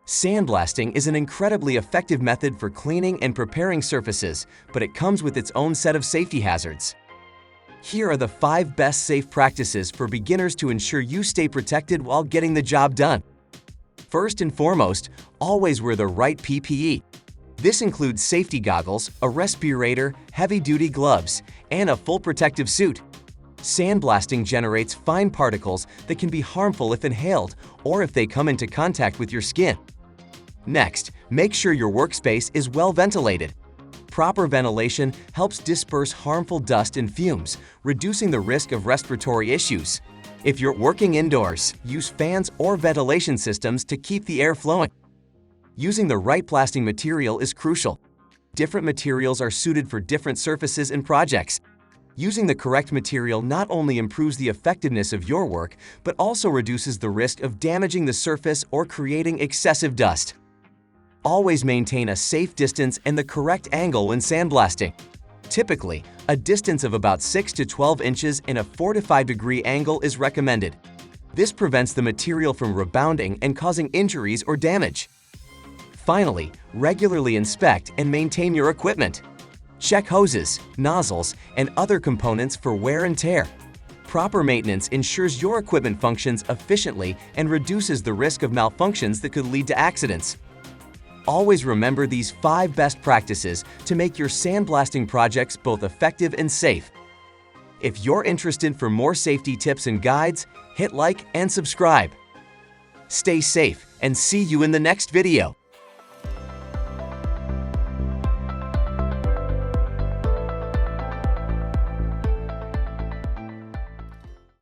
Sandblasting is an incredibly effective method for cleaning and preparing surfaces, but it comes with its own set of safety hazards. Here are the 5 best safe practices for beginners to ensure you stay protected while getting the job done. First and foremost, always wear the right PPE. This includes safety goggles, a respirator, heavy-duty gloves, and a full protective suit. Sandblasting generates fine particles that can be harmful if inhaled or if they come into contact with your skin. Next, make sure your workspace is well ventilated. Proper ventilation helps disperse harmful dust and fumes, reducing the risk of respiratory issues. If you're working indoors, use fans or ventilation systems to keep the air flowing. Using the right blasting material is crucial. Different materials are suited for different surfaces and projects. Using the correct material not only improves the effectiveness of your work, but also reduces the risk of damaging the surface or creating excessive dust. Always maintain a safe distance and the correct angle when sandblasting. Typically, a distance of about 6 to 12 inches in a 4 to 5 degree angle is recommended. This prevents the material from rebounding and causing injuries or damage. Finally, regularly inspect and maintain your equipment. Check hoses, nozzles, and other components for wear and tear. Proper maintenance ensures your equipment functions efficiently and reduces the risk of malfunctions that could lead to accidents. Always remember these 5 best practices to make your sandblasting projects both effective and safe. If you're interested for more safety tips and guides, hit like and subscribe. Stay safe and see you in the next video.